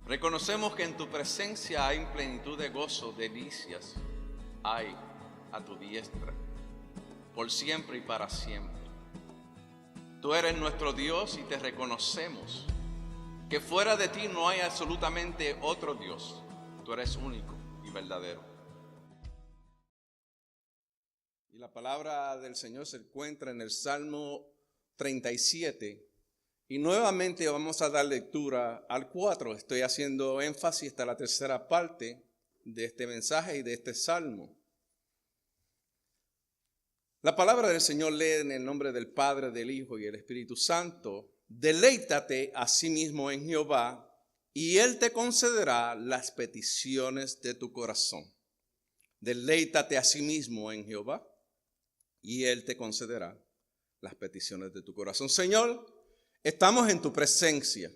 Reconocemos que en tu presencia hay plenitud de gozo, delicias hay a tu diestra, por siempre y para siempre. Tú eres nuestro Dios y te reconocemos que fuera de ti no hay absolutamente otro Dios. Tú eres único y verdadero. Y la palabra del Señor se encuentra en el Salmo 37. Y nuevamente vamos a dar lectura al 4. Estoy haciendo énfasis hasta la tercera parte de este mensaje y de este salmo. La palabra del Señor lee en el nombre del Padre, del Hijo y del Espíritu Santo. Deleítate a sí mismo en Jehová, y Él te concederá las peticiones de tu corazón. Deleítate a sí mismo en Jehová, y Él te concederá las peticiones de tu corazón. Señor, estamos en tu presencia.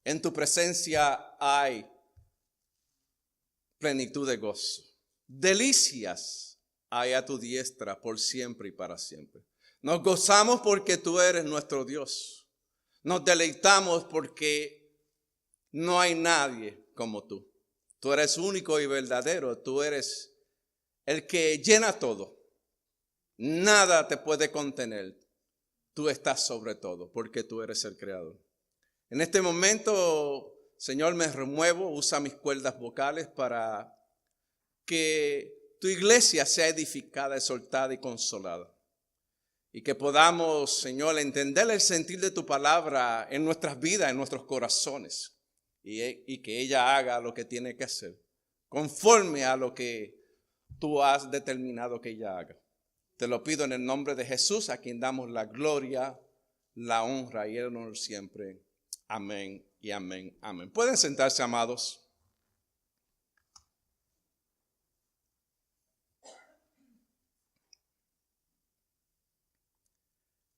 En tu presencia hay plenitud de gozo. Delicias hay a tu diestra por siempre y para siempre. Nos gozamos porque tú eres nuestro Dios. Nos deleitamos porque no hay nadie como tú. Tú eres único y verdadero. Tú eres el que llena todo. Nada te puede contener. Tú estás sobre todo porque tú eres el creador. En este momento, Señor, me remuevo, usa mis cuerdas vocales para que tu iglesia sea edificada, exhortada y consolada. Y que podamos, Señor, entender el sentir de tu palabra en nuestras vidas, en nuestros corazones. Y que ella haga lo que tiene que hacer, conforme a lo que tú has determinado que ella haga. Te lo pido en el nombre de Jesús, a quien damos la gloria, la honra y el honor siempre. Amén y amén, amén. Pueden sentarse, amados.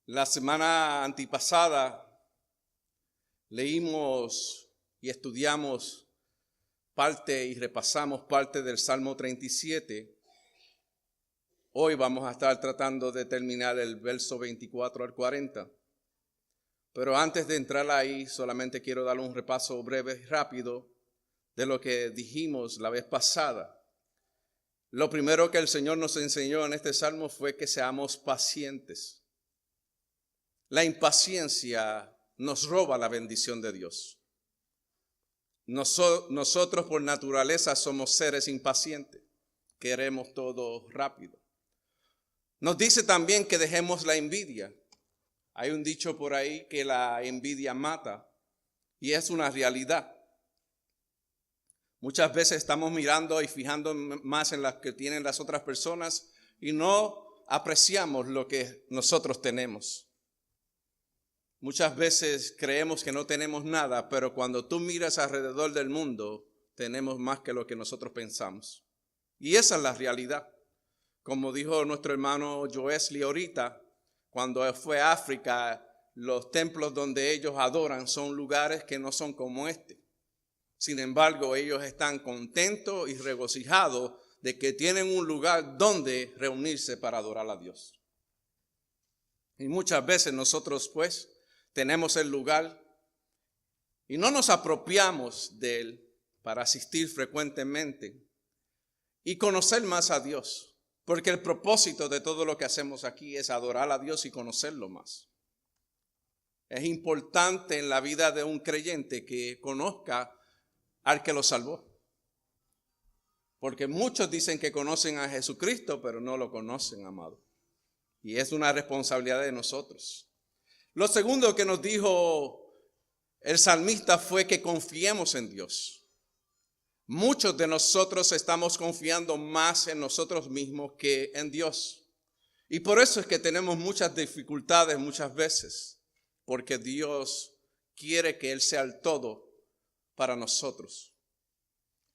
La semana antipasada leímos y estudiamos parte y repasamos parte del Salmo 37. Hoy vamos a estar tratando de terminar el verso 24 al 40. Pero antes de entrar ahí, solamente quiero dar un repaso breve y rápido de lo que dijimos la vez pasada. Lo primero que el Señor nos enseñó en este salmo fue que seamos pacientes. La impaciencia nos roba la bendición de Dios. Nosotros por naturaleza somos seres impacientes. Queremos todo rápido. Nos dice también que dejemos la envidia. Hay un dicho por ahí que la envidia mata, y es una realidad. Muchas veces estamos mirando y fijando más en las que tienen las otras personas y no apreciamos lo que nosotros tenemos. Muchas veces creemos que no tenemos nada, pero cuando tú miras alrededor del mundo, tenemos más que lo que nosotros pensamos. Y esa es la realidad. Como dijo nuestro hermano Joesley ahorita, cuando fue a África, los templos donde ellos adoran son lugares que no son como este. Sin embargo, ellos están contentos y regocijados de que tienen un lugar donde reunirse para adorar a Dios. Y muchas veces nosotros pues tenemos el lugar y no nos apropiamos de él para asistir frecuentemente y conocer más a Dios. Porque el propósito de todo lo que hacemos aquí es adorar a Dios y conocerlo más. Es importante en la vida de un creyente que conozca al que lo salvó. Porque muchos dicen que conocen a Jesucristo, pero no lo conocen, amado. Y es una responsabilidad de nosotros. Lo segundo que nos dijo el salmista fue que confiemos en Dios. Muchos de nosotros estamos confiando más en nosotros mismos que en Dios. Y por eso es que tenemos muchas dificultades muchas veces. Porque Dios quiere que Él sea el todo para nosotros.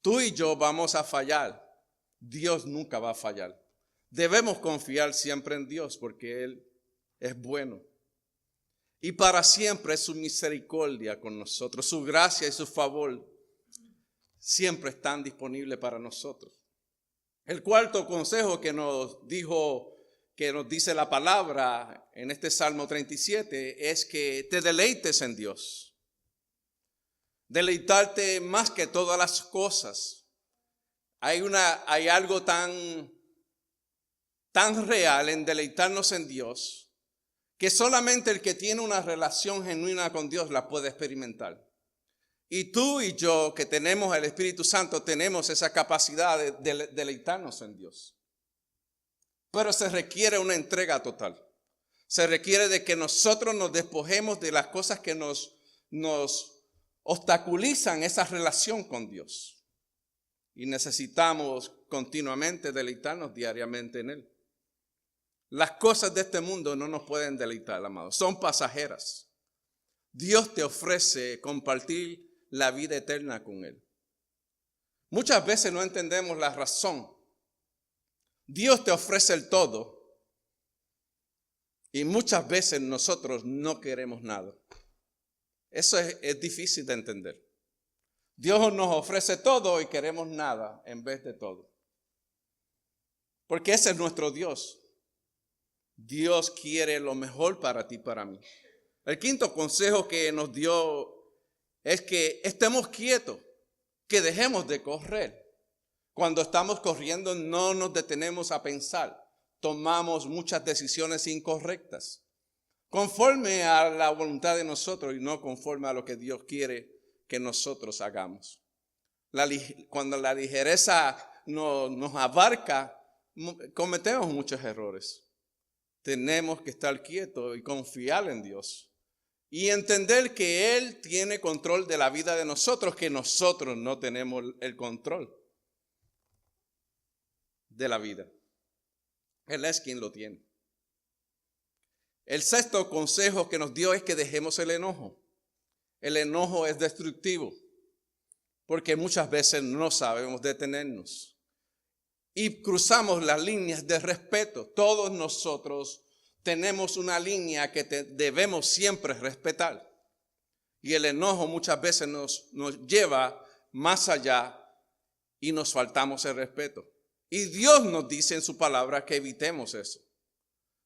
Tú y yo vamos a fallar. Dios nunca va a fallar. Debemos confiar siempre en Dios porque Él es bueno. Y para siempre es su misericordia con nosotros. Su gracia y su favor siempre están disponibles para nosotros. El cuarto consejo que nos dice la palabra en este Salmo 37 es que te deleites en Dios. Deleitarte más que todas las cosas. Hay algo tan real en deleitarnos en Dios que solamente el que tiene una relación genuina con Dios la puede experimentar. Y tú y yo, que tenemos el Espíritu Santo, tenemos esa capacidad de deleitarnos en Dios. Pero se requiere una entrega total. Se requiere de que nosotros nos despojemos de las cosas que nos obstaculizan esa relación con Dios. Y necesitamos continuamente deleitarnos diariamente en Él. Las cosas de este mundo no nos pueden deleitar, amados. Son pasajeras. Dios te ofrece compartir la vida eterna con Él. Muchas veces no entendemos la razón. Dios te ofrece el todo y muchas veces nosotros no queremos nada. Eso es difícil de entender. Dios nos ofrece todo y queremos nada en vez de todo. Porque ese es nuestro Dios. Dios quiere lo mejor para ti y para mí. El quinto consejo que nos dio es que estemos quietos, que dejemos de correr. Cuando estamos corriendo no nos detenemos a pensar, tomamos muchas decisiones incorrectas, conforme a la voluntad de nosotros y no conforme a lo que Dios quiere que nosotros hagamos. Cuando la ligereza nos abarca, cometemos muchos errores. Tenemos que estar quietos y confiar en Dios. Y entender que Él tiene control de la vida de nosotros, que nosotros no tenemos el control de la vida. Él es quien lo tiene. El sexto consejo que nos dio es que dejemos el enojo. El enojo es destructivo, porque muchas veces no sabemos detenernos. Y cruzamos las líneas de respeto. Todos nosotros tenemos una línea que debemos siempre respetar. Y el enojo muchas veces nos lleva más allá y nos faltamos el respeto. Y Dios nos dice en su palabra que evitemos eso.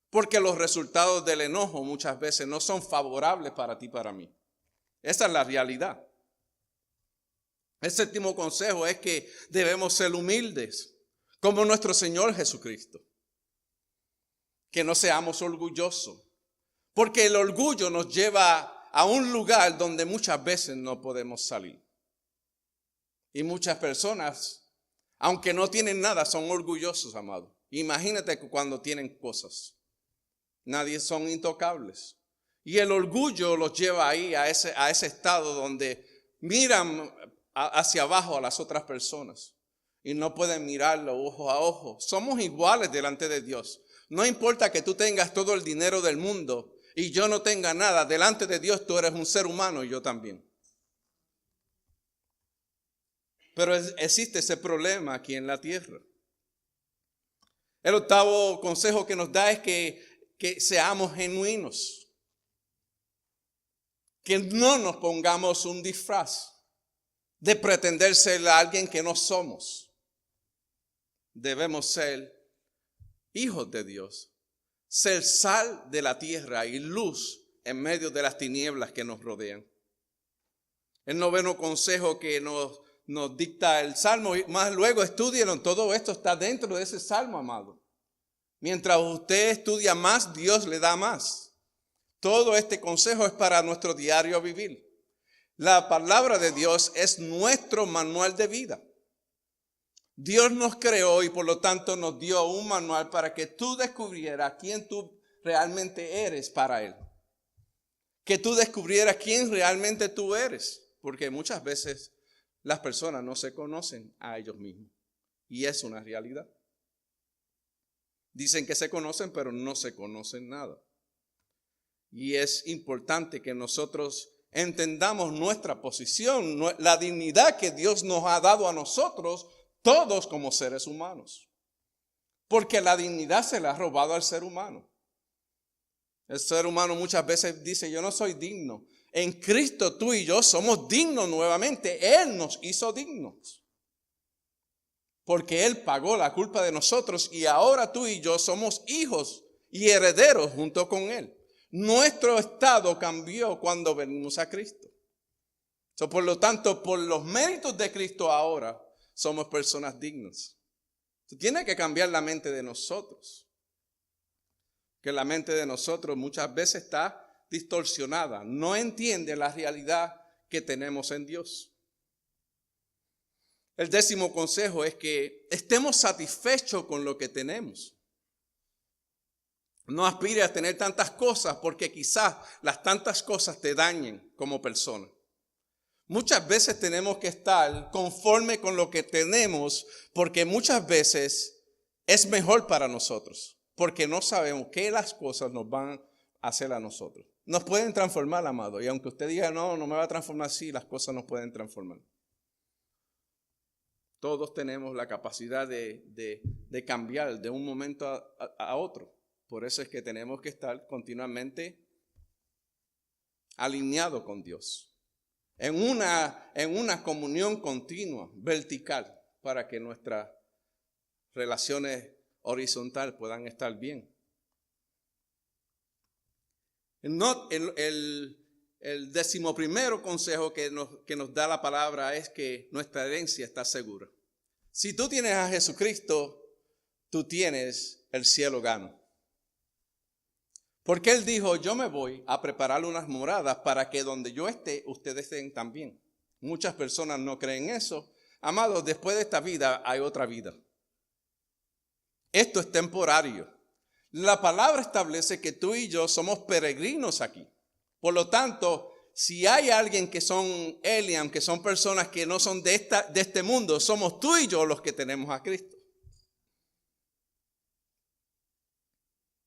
Porque los resultados del enojo muchas veces no son favorables para ti y para mí. Esa es la realidad. El séptimo consejo es que debemos ser humildes, como nuestro Señor Jesucristo. Que no seamos orgullosos, porque el orgullo nos lleva a un lugar donde muchas veces no podemos salir. Y muchas personas, aunque no tienen nada, son orgullosos, amado. Imagínate cuando tienen cosas. Nadie son intocables. Y el orgullo los lleva ahí a ese estado donde miran hacia abajo a las otras personas y no pueden mirarlo ojo a ojo. Somos iguales delante de Dios. No importa que tú tengas todo el dinero del mundo y yo no tenga nada. Delante de Dios tú eres un ser humano y yo también. Pero existe ese problema aquí en la tierra. El octavo consejo que nos da es que seamos genuinos. Que no nos pongamos un disfraz de pretender ser alguien que no somos. Debemos ser hijos de Dios, ser sal de la tierra y luz en medio de las tinieblas que nos rodean. El noveno consejo que nos dicta el Salmo, y más luego estudiaron, todo esto está dentro de ese Salmo, amado. Mientras usted estudia más, Dios le da más. Todo este consejo es para nuestro diario vivir. La palabra de Dios es nuestro manual de vida. Dios nos creó y por lo tanto nos dio un manual para que tú descubrieras quién tú realmente eres para Él. Que tú descubrieras quién realmente tú eres. Porque muchas veces las personas no se conocen a ellos mismos. Y es una realidad. Dicen que se conocen, pero no se conocen nada. Y es importante que nosotros entendamos nuestra posición, la dignidad que Dios nos ha dado a nosotros, todos como seres humanos. Porque la dignidad se la ha robado al ser humano. El ser humano muchas veces dice, yo no soy digno. En Cristo tú y yo somos dignos nuevamente. Él nos hizo dignos. Porque Él pagó la culpa de nosotros y ahora tú y yo somos hijos y herederos junto con Él. Nuestro estado cambió cuando venimos a Cristo. Por lo tanto, por los méritos de Cristo ahora, somos personas dignas. Tiene que cambiar la mente de nosotros. Que la mente de nosotros muchas veces está distorsionada. No entiende la realidad que tenemos en Dios. El 10º consejo es que estemos satisfechos con lo que tenemos. No aspire a tener tantas cosas porque quizás las tantas cosas te dañen como persona. Muchas veces tenemos que estar conforme con lo que tenemos porque muchas veces es mejor para nosotros. Porque no sabemos qué las cosas nos van a hacer a nosotros. Nos pueden transformar, amado. Y aunque usted diga, no me va a transformar así, las cosas nos pueden transformar. Todos tenemos la capacidad de cambiar de un momento a otro. Por eso es que tenemos que estar continuamente alineados con Dios. En una comunión continua, vertical, para que nuestras relaciones horizontales puedan estar bien. El 11º consejo que nos da la palabra es que nuestra herencia está segura. Si tú tienes a Jesucristo, tú tienes el cielo gano. Porque Él dijo, yo me voy a preparar unas moradas para que donde yo esté, ustedes estén también. Muchas personas no creen eso. Amados, después de esta vida hay otra vida. Esto es temporario. La palabra establece que tú y yo somos peregrinos aquí. Por lo tanto, si hay alguien que son alien, que son personas que no son de este mundo, somos tú y yo los que tenemos a Cristo.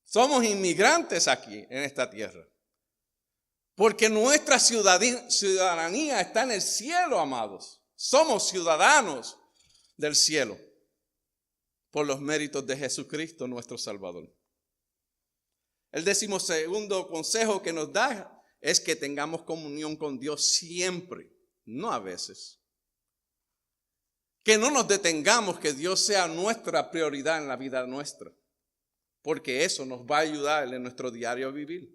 Somos inmigrantes aquí en esta tierra. Porque nuestra ciudadanía está en el cielo, amados. Somos ciudadanos del cielo por los méritos de Jesucristo, nuestro Salvador. El 12º consejo que nos da es que tengamos comunión con Dios siempre, no a veces. Que no nos detengamos, que Dios sea nuestra prioridad en la vida nuestra. Porque eso nos va a ayudar en nuestro diario vivir.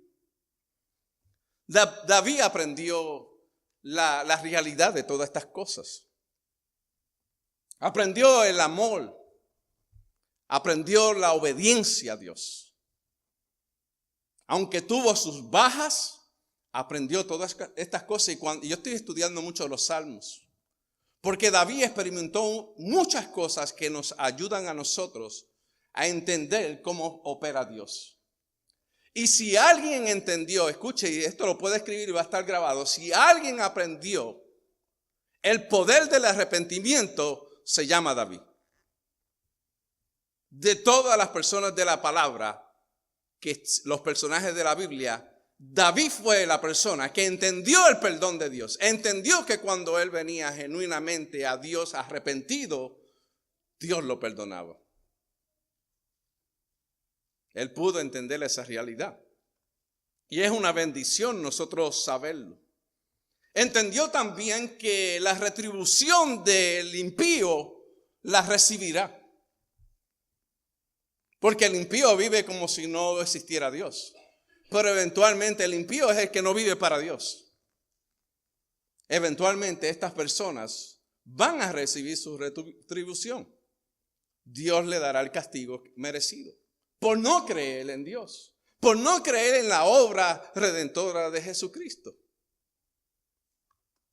David aprendió la realidad de todas estas cosas. Aprendió el amor. Aprendió la obediencia a Dios. Aunque tuvo sus bajas, aprendió todas estas cosas. Y yo estoy estudiando mucho los salmos. Porque David experimentó muchas cosas que nos ayudan a nosotros a entender cómo opera Dios. Y si alguien entendió, escuche, y esto lo puede escribir y va a estar grabado, si alguien aprendió el poder del arrepentimiento, se llama David. De todas las personas de la palabra, que los personajes de la Biblia, David fue la persona que entendió el perdón de Dios. Entendió que cuando él venía genuinamente a Dios arrepentido, Dios lo perdonaba. Él pudo entender esa realidad. Y es una bendición nosotros saberlo. Entendió también que la retribución del impío la recibirá. Porque el impío vive como si no existiera Dios. Pero eventualmente el impío es el que no vive para Dios. Eventualmente estas personas van a recibir su retribución. Dios le dará el castigo merecido. Por no creer en Dios. Por no creer en la obra redentora de Jesucristo.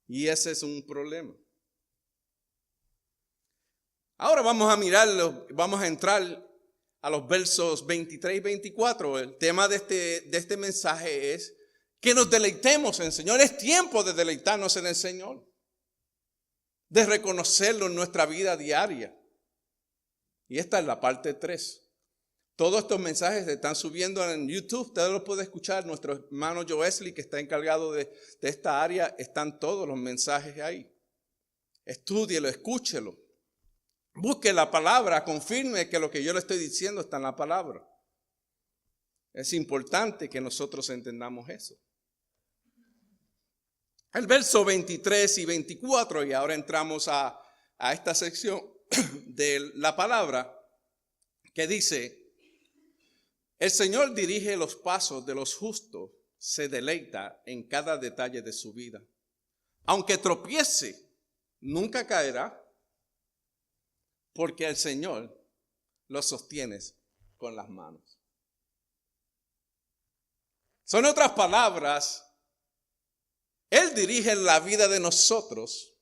Y ese es un problema. Ahora vamos a mirarlo, vamos a entrar a los versos 23 y 24. El tema de este mensaje es que nos deleitemos en el Señor. Es tiempo de deleitarnos en el Señor. De reconocerlo en nuestra vida diaria. Y esta es la parte 3. Todos estos mensajes se están subiendo en YouTube. Usted los puede escuchar. Nuestro hermano Joesley, que está encargado de esta área, están todos los mensajes ahí. Estúdielo, escúchelo. Busque la palabra, confirme que lo que yo le estoy diciendo está en la palabra. Es importante que nosotros entendamos eso. El verso 23 y 24, y ahora entramos a esta sección de la palabra que dice: el Señor dirige los pasos de los justos, se deleita en cada detalle de su vida. aunque tropiece, nunca caerá, porque el Señor lo sostiene con las manos. Son otras palabras, Él dirige la vida de nosotros.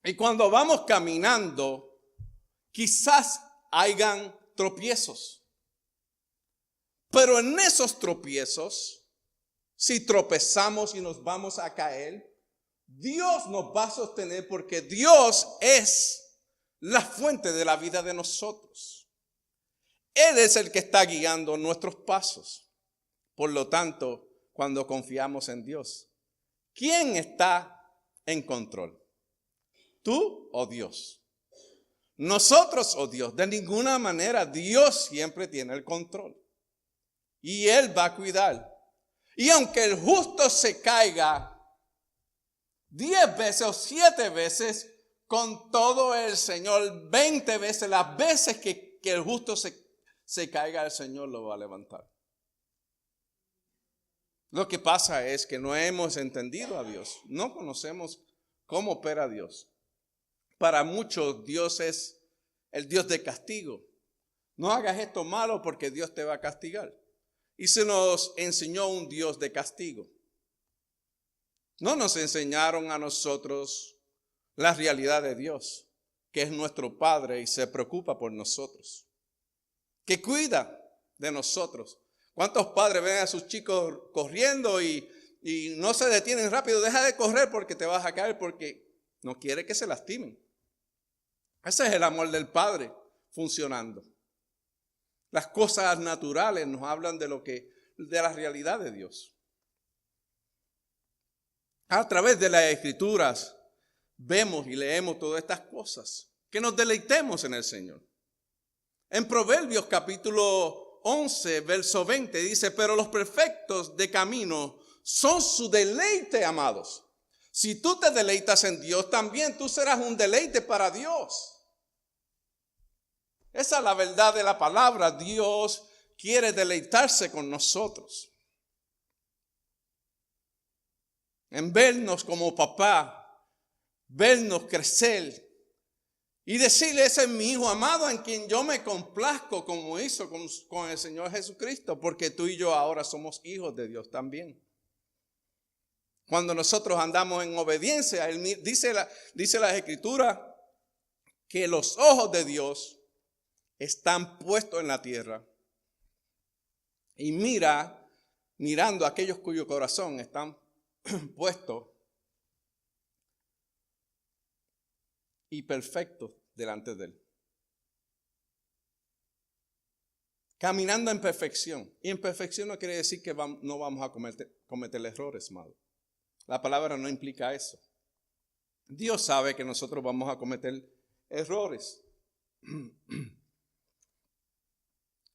Y cuando vamos caminando, quizás hayan tropiezos. Pero en esos tropiezos, si tropezamos y nos vamos a caer, Dios nos va a sostener porque Dios es la fuente de la vida de nosotros. Él es el que está guiando nuestros pasos. Por lo tanto, cuando confiamos en Dios, ¿quién está en control? ¿Tú o Dios? ¿Nosotros o Dios? De ninguna manera. Dios siempre tiene el control. Y Él va a cuidar. Y aunque el justo se caiga 10 veces o 7 veces, con todo el Señor, 20 veces, las veces que el justo se caiga, el Señor lo va a levantar. Lo que pasa es que no hemos entendido a Dios. No conocemos cómo opera Dios. Para muchos Dios es el Dios de castigo. No hagas esto malo porque Dios te va a castigar. Y se nos enseñó un Dios de castigo. No nos enseñaron a nosotros la realidad de Dios, que es nuestro Padre y se preocupa por nosotros, que cuida de nosotros. ¿Cuántos padres ven a sus chicos corriendo y no se detienen rápido? Deja de correr porque te vas a caer, porque no quiere que se lastimen. Ese es el amor del Padre funcionando. Las cosas naturales nos hablan de la realidad de Dios. A través de las Escrituras vemos y leemos todas estas cosas, que nos deleitemos en el Señor. En Proverbios capítulo 11, verso 20 dice: pero los perfectos de camino son su deleite, amados. Si tú te deleitas en Dios, también tú serás un deleite para Dios. Esa es la verdad de la palabra. Dios quiere deleitarse con nosotros. En vernos como papá, vernos crecer y decirle: ese es mi hijo amado en quien yo me complazco, como hizo con el Señor Jesucristo, porque tú y yo ahora somos hijos de Dios también. Cuando nosotros andamos en obediencia, dice la Escritura que los ojos de Dios están puestos en la tierra y mirando a aquellos cuyo corazón están puestos y perfectos delante de Él. Caminando en perfección. Y en perfección no quiere decir que no vamos a cometer errores, amado. La palabra no implica eso. Dios sabe que nosotros vamos a cometer errores.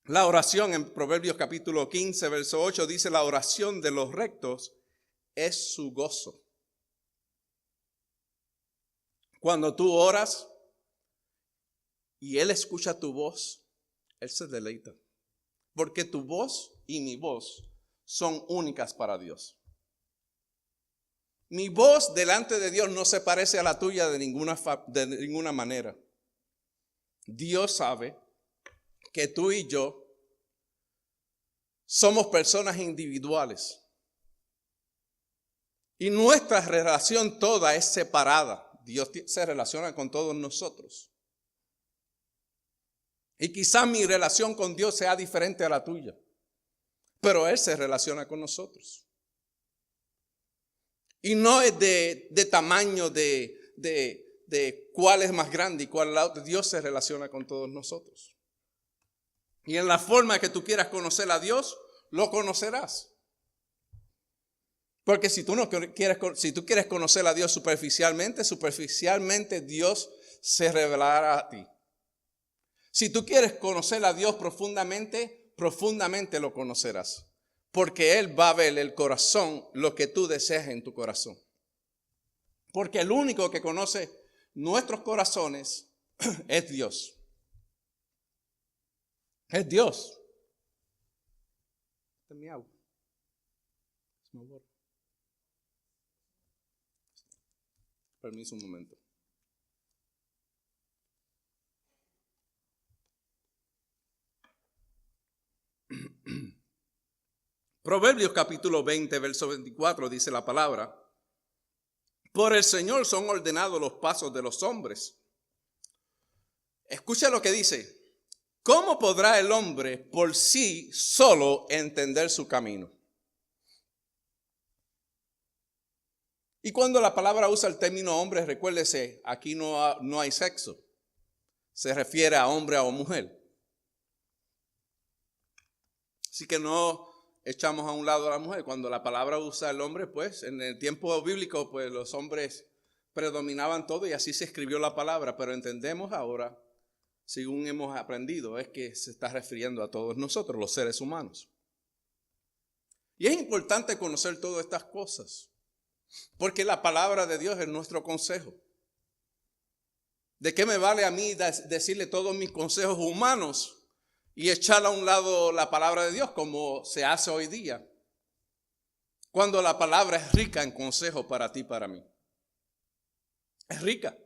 La oración en Proverbios capítulo 15, verso 8 dice: la oración de los rectos es su gozo. Cuando tú oras y Él escucha tu voz, Él se deleita. Porque tu voz y mi voz son únicas para Dios. Mi voz delante de Dios no se parece a la tuya de ninguna manera. Dios sabe que tú y yo somos personas individuales. Y nuestra relación toda es separada. Dios se relaciona con todos nosotros. Y quizá mi relación con Dios sea diferente a la tuya, pero Él se relaciona con nosotros. Y no es de tamaño de cuál es más grande y cuál es la otra. Dios se relaciona con todos nosotros. Y en la forma que tú quieras conocer a Dios, lo conocerás. Porque si tú quieres conocer a Dios superficialmente Dios se revelará a ti. Si tú quieres conocer a Dios profundamente lo conocerás. Porque Él va a ver el corazón, lo que tú deseas en tu corazón. Porque el único que conoce nuestros corazones es Dios. Es Dios. Este es mi agua. Es mi agua. Permiso un momento. Proverbios capítulo 20, verso 24 dice la palabra: por el Señor son ordenados los pasos de los hombres. Escucha lo que dice. ¿Cómo podrá el hombre por sí solo entender su camino? Y cuando la palabra usa el término hombre, recuérdese, aquí no hay sexo. Se refiere a hombre o mujer. Así que no echamos a un lado a la mujer. Cuando la palabra usa el hombre, pues en el tiempo bíblico, pues los hombres predominaban todo y así se escribió la palabra. Pero entendemos ahora, según hemos aprendido, es que se está refiriendo a todos nosotros, los seres humanos. Y es importante conocer todas estas cosas, porque la palabra de Dios es nuestro consejo. ¿De qué me vale a mí decirle todos mis consejos humanos y echar a un lado la palabra de Dios como se hace hoy día? Cuando la palabra es rica en consejos para ti y para mí. Es rica.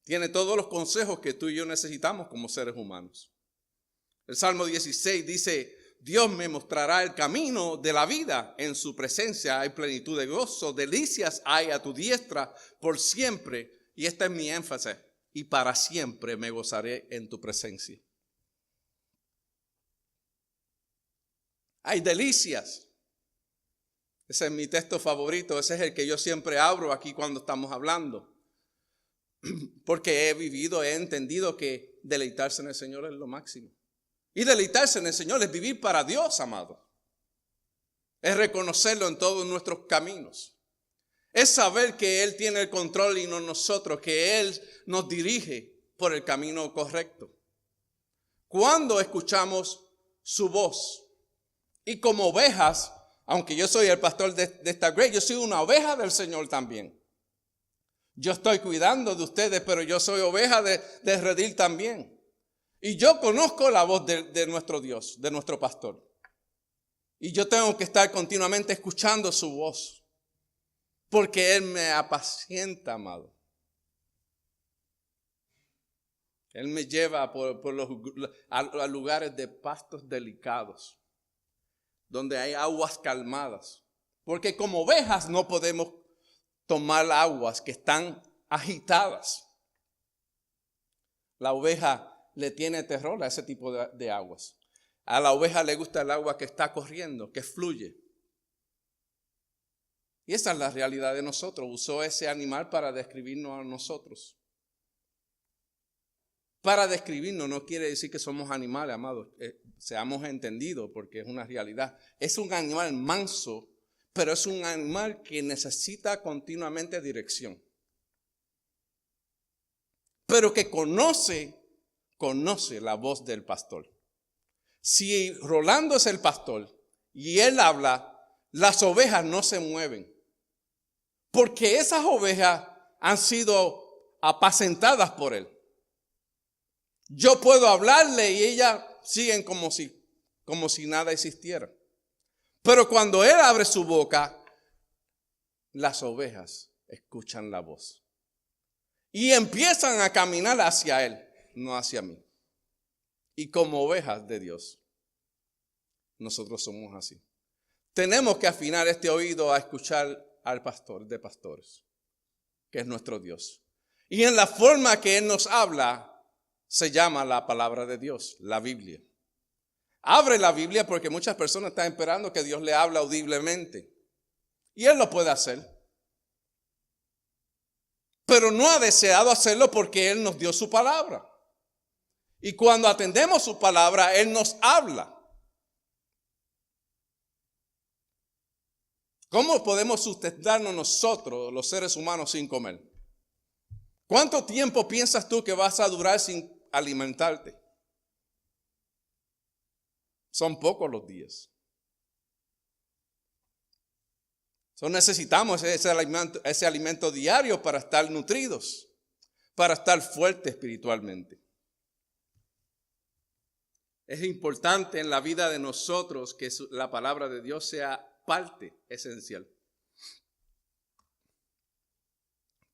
Tiene todos los consejos que tú y yo necesitamos como seres humanos. El Salmo 16 dice: Dios me mostrará el camino de la vida. En su presencia hay plenitud de gozo. Delicias hay a tu diestra por siempre. Y esta es mi énfasis. Y para siempre me gozaré en tu presencia. Hay delicias. Ese es mi texto favorito. Ese es el que yo siempre abro aquí cuando estamos hablando. Porque he vivido, he entendido que deleitarse en el Señor es lo máximo. Y deleitarse en el Señor es vivir para Dios, amado. Es reconocerlo en todos nuestros caminos. Es saber que Él tiene el control y no nosotros, que Él nos dirige por el camino correcto. Cuando escuchamos su voz. Y como ovejas, aunque yo soy el pastor de esta grey, yo soy una oveja del Señor también. Yo estoy cuidando de ustedes, pero yo soy oveja de redil también. Y yo conozco la voz de nuestro Dios, de nuestro pastor. Y yo tengo que estar continuamente escuchando su voz. Porque Él me apacienta, amado. Él me lleva a lugares de pastos delicados, donde hay aguas calmadas. Porque como ovejas no podemos tomar aguas que están agitadas. La oveja le tiene terror a ese tipo de aguas. A la oveja le gusta el agua que está corriendo, que fluye. Y esa es la realidad de nosotros. Usó ese animal para describirnos a nosotros. Para describirnos no quiere decir que somos animales, amados. Seamos entendidos porque es una realidad. Es un animal manso, pero es un animal que necesita continuamente dirección. Pero que conoce la voz del pastor. Si Rolando es el pastor y él habla, las ovejas no se mueven. Porque esas ovejas han sido apacentadas por él. Yo puedo hablarle y ellas siguen como si nada existiera. Pero cuando él abre su boca, las ovejas escuchan la voz. Y empiezan a caminar hacia él, no hacia mí. Y como ovejas de Dios, nosotros somos así. Tenemos que afinar este oído a escuchar al pastor de pastores, que es nuestro Dios. Y en la forma que Él nos habla, se llama la palabra de Dios, la Biblia. Abre la Biblia porque muchas personas están esperando que Dios le hable audiblemente. Y Él lo puede hacer. Pero no ha deseado hacerlo porque Él nos dio su palabra. Y cuando atendemos su palabra, Él nos habla. ¿Cómo podemos sustentarnos nosotros, los seres humanos, sin comer? ¿Cuánto tiempo piensas tú que vas a durar sin alimentarte? Son pocos los días. Necesitamos ese alimento diario para estar nutridos, para estar fuertes espiritualmente. Es importante en la vida de nosotros que la palabra de Dios sea parte esencial.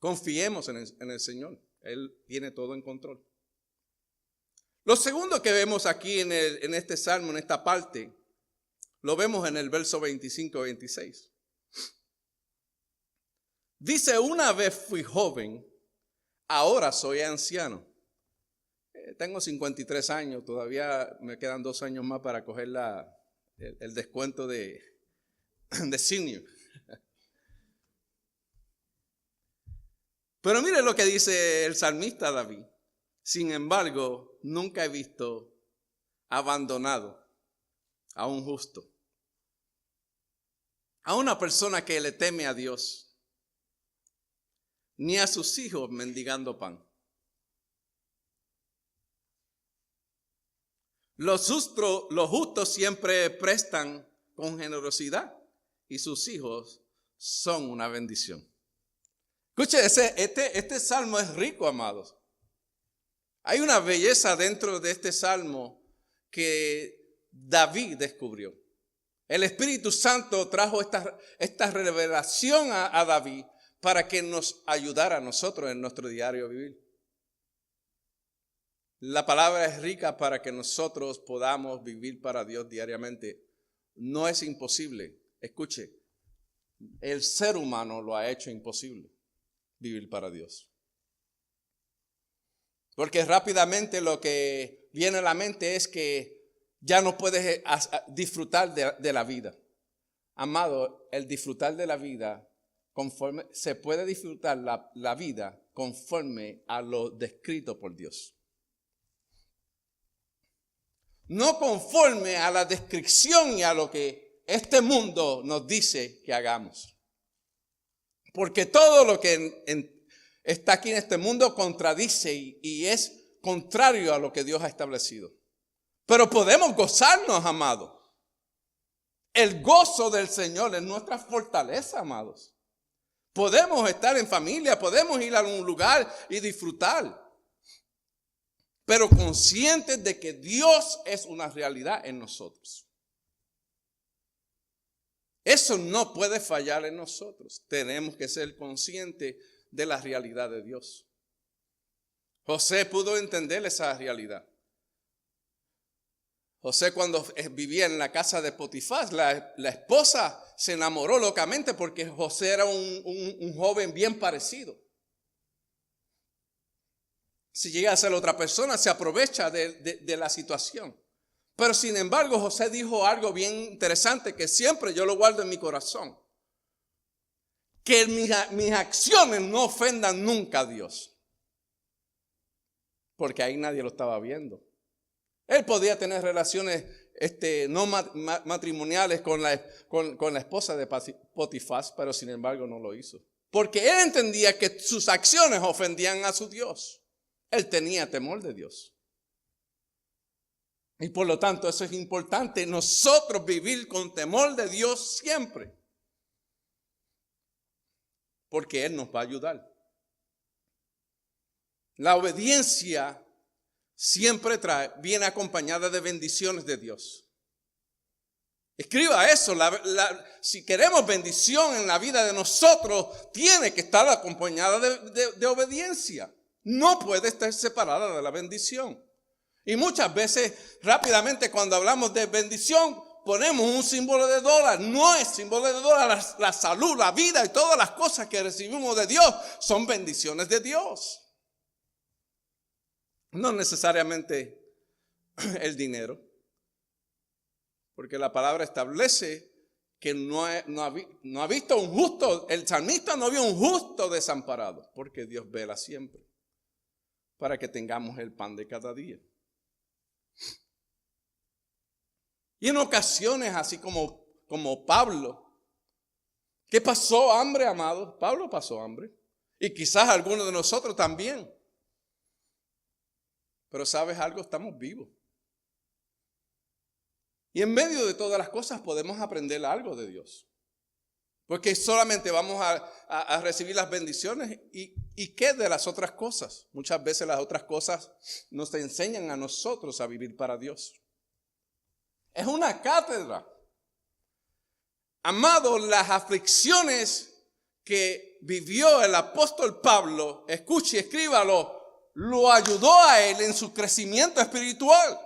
Confiemos en el Señor. Él tiene todo en control. Lo segundo que vemos aquí en este salmo, en esta parte, lo vemos en el verso 25-26. Dice, una vez fui joven, ahora soy anciano. Tengo 53 años, todavía me quedan 2 años más para coger el descuento de senior. Pero mire lo que dice el salmista David. Sin embargo, nunca he visto abandonado a un justo, a una persona que le teme a Dios, ni a sus hijos mendigando pan. Los justos siempre prestan con generosidad y sus hijos son una bendición. Escuche, este salmo es rico, amados. Hay una belleza dentro de este salmo que David descubrió. El Espíritu Santo trajo esta revelación a David para que nos ayudara a nosotros en nuestro diario vivir. La palabra es rica para que nosotros podamos vivir para Dios diariamente. No es imposible. Escuche, el ser humano lo ha hecho imposible, vivir para Dios. Porque rápidamente lo que viene a la mente es que ya no puedes disfrutar de la vida. Amado, el disfrutar de la vida, se puede disfrutar la vida conforme a lo descrito por Dios. No conforme a la descripción y a lo que este mundo nos dice que hagamos. Porque todo lo que está aquí en este mundo contradice y es contrario a lo que Dios ha establecido. Pero podemos gozarnos, amados. El gozo del Señor es nuestra fortaleza, amados. Podemos estar en familia, podemos ir a un lugar y disfrutar. Pero conscientes de que Dios es una realidad en nosotros. Eso no puede fallar en nosotros. Tenemos que ser conscientes de la realidad de Dios. José pudo entender esa realidad. José, cuando vivía en la casa de Potifar, la esposa se enamoró locamente porque José era un joven bien parecido. Si llega a ser otra persona, se aprovecha de la situación. Pero sin embargo, José dijo algo bien interesante que siempre yo lo guardo en mi corazón. Que mis acciones no ofendan nunca a Dios. Porque ahí nadie lo estaba viendo. Él podía tener relaciones no matrimoniales con la esposa de Potifar, pero sin embargo no lo hizo. Porque él entendía que sus acciones ofendían a su Dios. Él tenía temor de Dios. Y por lo tanto eso es importante, nosotros vivir con temor de Dios siempre. Porque Él nos va a ayudar. La obediencia siempre viene acompañada de bendiciones de Dios. Escriba eso, si queremos bendición en la vida de nosotros, tiene que estar acompañada de obediencia. No puede estar separada de la bendición. Y muchas veces, rápidamente, cuando hablamos de bendición, ponemos un símbolo de dólar. No es símbolo de dólar. La salud, la vida y todas las cosas que recibimos de Dios son bendiciones de Dios. No necesariamente el dinero. Porque la palabra establece que no ha visto un justo, el salmista no vio un justo desamparado. Porque Dios vela siempre para que tengamos el pan de cada día. Y en ocasiones, así como Pablo, que pasó hambre, amado. Pablo pasó hambre. Y quizás algunos de nosotros también. Pero ¿sabes algo? Estamos vivos. Y en medio de todas las cosas podemos aprender algo de Dios. Porque solamente vamos a recibir las bendiciones y ¿qué de las otras cosas? Muchas veces las otras cosas nos enseñan a nosotros a vivir para Dios. Es una cátedra. Amado, las aflicciones que vivió el apóstol Pablo, escuche, escríbalo, lo ayudó a él en su crecimiento espiritual.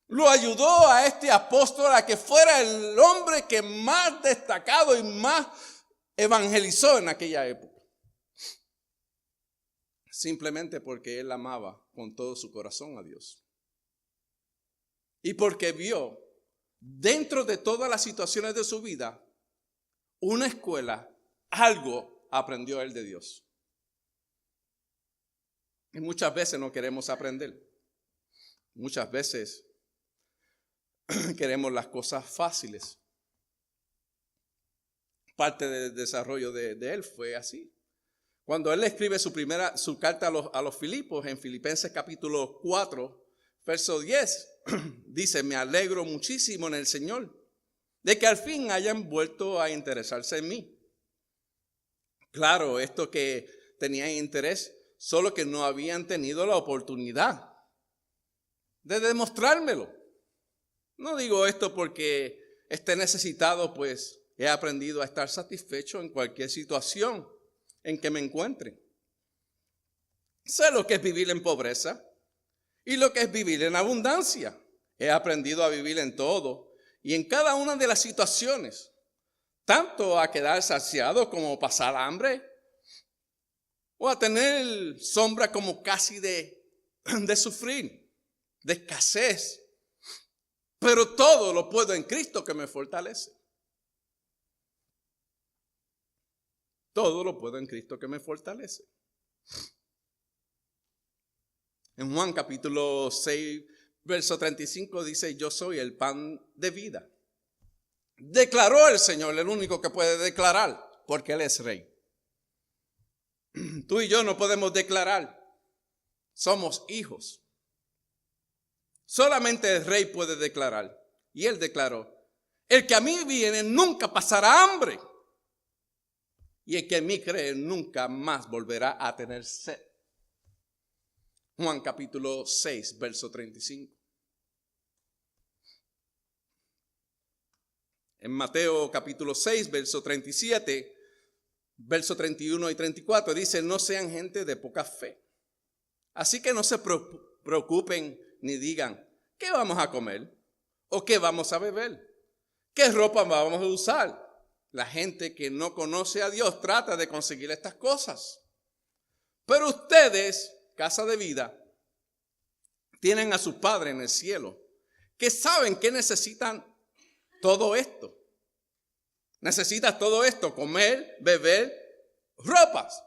Lo ayudó a este apóstol a que fuera el hombre que más destacado y más evangelizó en aquella época. Simplemente porque él amaba con todo su corazón a Dios. Y porque vio dentro de todas las situaciones de su vida una escuela, algo aprendió él de Dios. Y muchas veces no queremos aprender. Muchas veces queremos las cosas fáciles. Parte del desarrollo de él fue así. Cuando él escribe su carta a los Filipos, en Filipenses capítulo 4, verso 10, dice: me alegro muchísimo en el Señor de que al fin hayan vuelto a interesarse en mí. Claro, esto que tenían interés, solo que no habían tenido la oportunidad de demostrármelo. No digo esto porque esté necesitado, pues he aprendido a estar satisfecho en cualquier situación en que me encuentre. Sé lo que es vivir en pobreza y lo que es vivir en abundancia. He aprendido a vivir en todo y en cada una de las situaciones, tanto a quedar saciado como pasar hambre, o a tener sombra como casi de sufrir, de escasez. Pero todo lo puedo en Cristo que me fortalece. Todo lo puedo en Cristo que me fortalece. En Juan capítulo 6, verso 35 dice: yo soy el pan de vida. Declaró el Señor, el único que puede declarar, porque Él es rey. Tú y yo no podemos declarar. Somos hijos. Solamente el rey puede declarar. Y Él declaró: el que a mí viene nunca pasará hambre. Y el que en mí cree nunca más volverá a tener sed. Juan capítulo 6, verso 35. En Mateo capítulo 6, verso 37, verso 31 y 34 dice: no sean gente de poca fe. Así que no se preocupen ni digan: ¿qué vamos a comer? ¿O qué vamos a beber? ¿Qué ropa vamos a usar? La gente que no conoce a Dios trata de conseguir estas cosas. Pero ustedes, casa de vida, tienen a su Padre en el cielo, que saben que necesitan todo esto. Necesitas todo esto: comer, beber, ropas.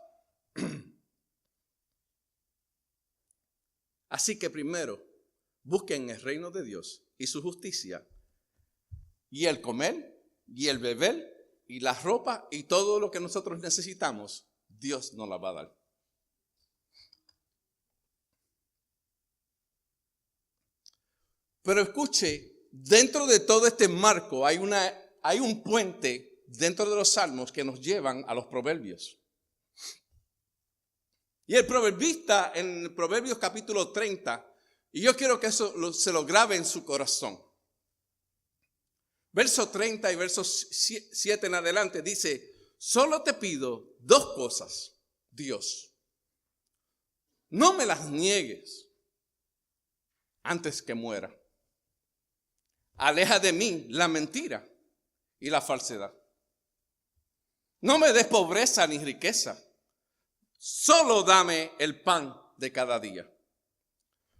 Así que primero, busquen el reino de Dios y su justicia. Y el comer, y el beber, y la ropa, y todo lo que nosotros necesitamos, Dios nos la va a dar. Pero escuche, dentro de todo este marco hay un puente dentro de los salmos que nos llevan a los proverbios. Y el proverbista en Proverbios capítulo 30, y yo quiero que eso se lo grabe en su corazón. Verso 30 y verso 7 en adelante dice: solo te pido dos cosas, Dios. No me las niegues antes que muera. Aleja de mí la mentira y la falsedad. No me des pobreza ni riqueza. Solo dame el pan de cada día.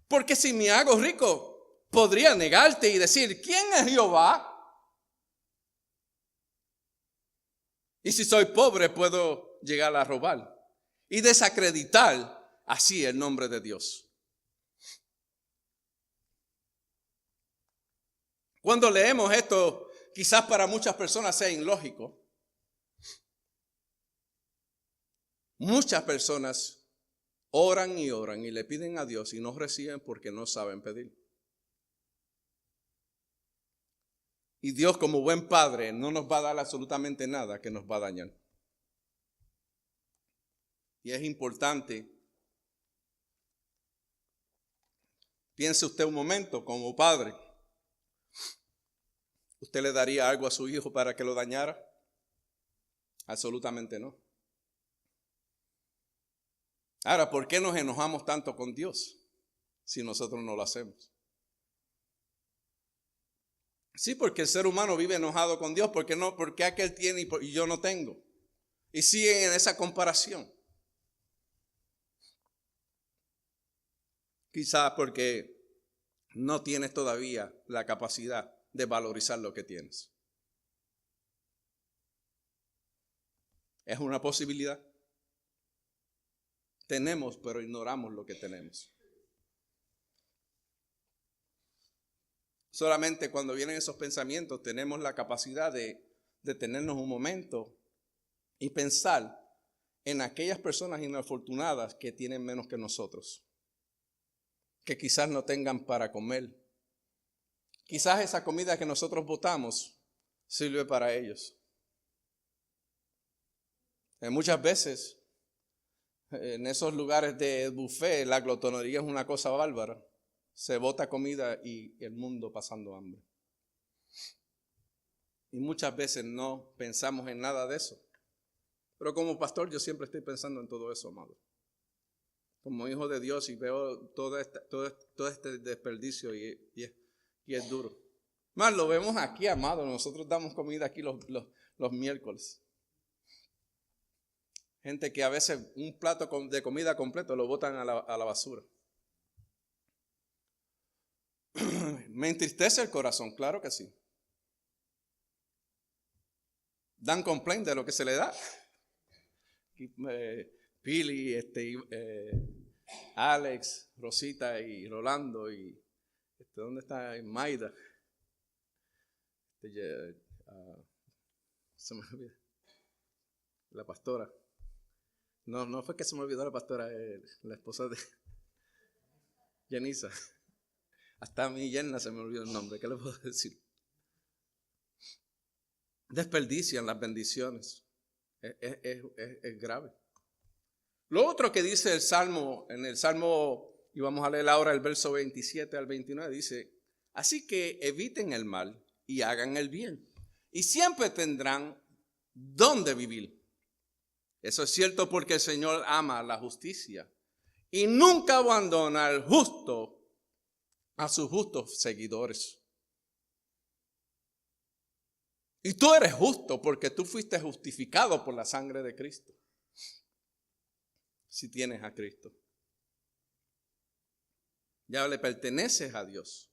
Porque si me hago rico, podría negarte y decir: ¿quién es Jehová? Y si soy pobre, puedo llegar a robar y desacreditar así el nombre de Dios. Cuando leemos esto, quizás para muchas personas sea ilógico. Muchas personas oran y le piden a Dios y no reciben porque no saben pedir. Y Dios, como buen padre, no nos va a dar absolutamente nada que nos va a dañar. Y es importante, piense usted un momento como padre. ¿Usted le daría algo a su hijo para que lo dañara? Absolutamente no. Ahora, ¿por qué nos enojamos tanto con Dios si nosotros no lo hacemos? Sí, porque el ser humano vive enojado con Dios. ¿Por qué no? Porque aquel tiene y yo no tengo. Y siguen en esa comparación. Quizás porque no tienes todavía la capacidad de valorizar lo que tienes. Es una posibilidad. Tenemos, pero ignoramos lo que tenemos. Solamente cuando vienen esos pensamientos tenemos la capacidad de detenernos un momento y pensar en aquellas personas inafortunadas que tienen menos que nosotros, que quizás no tengan para comer. Quizás esa comida que nosotros botamos sirve para ellos. Muchas veces en esos lugares de buffet la glotonería es una cosa bárbara. Se bota comida y el mundo pasando hambre. Y muchas veces no pensamos en nada de eso. Pero como pastor yo siempre estoy pensando en todo eso, amado. Como hijo de Dios y veo todo este desperdicio y es duro. Más lo vemos aquí, amado. Nosotros damos comida aquí los miércoles. Gente que a veces un plato de comida completo lo botan a la basura. Me entristece el corazón, claro que sí. Dan complaint de lo que se le da. Pili, Alex, Rosita y Rolando y ¿dónde está Maida? Se me olvidó. La pastora. No fue que se me olvidó la pastora, la esposa de Yanisa. Hasta a mi yerna se me olvidó el nombre. ¿Qué le puedo decir? Desperdician las bendiciones. Es grave. Lo otro que dice el Salmo, en el Salmo, y vamos a leer ahora el verso 27 al 29, dice: así que eviten el mal y hagan el bien, y siempre tendrán dónde vivir. Eso es cierto porque el Señor ama la justicia y nunca abandona al justo a sus justos seguidores. Y tú eres justo porque tú fuiste justificado por la sangre de Cristo. Si tienes a Cristo, ya le perteneces a Dios.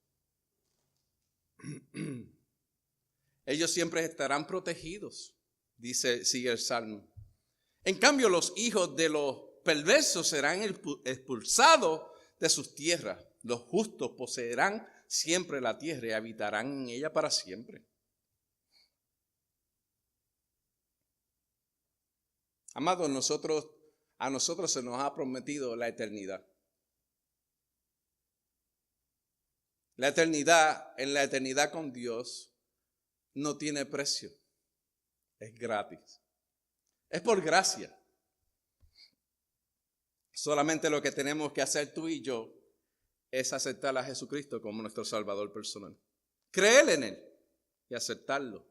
Ellos siempre estarán protegidos, sigue el Salmo. En cambio, los hijos de los perversos serán expulsados de sus tierras. Los justos poseerán siempre la tierra y habitarán en ella para siempre. Amados, a nosotros se nos ha prometido la eternidad. La eternidad, en la eternidad con Dios, no tiene precio. Es gratis. Es por gracia. Solamente lo que tenemos que hacer tú y yo es aceptar a Jesucristo como nuestro Salvador personal. Creer en Él y aceptarlo.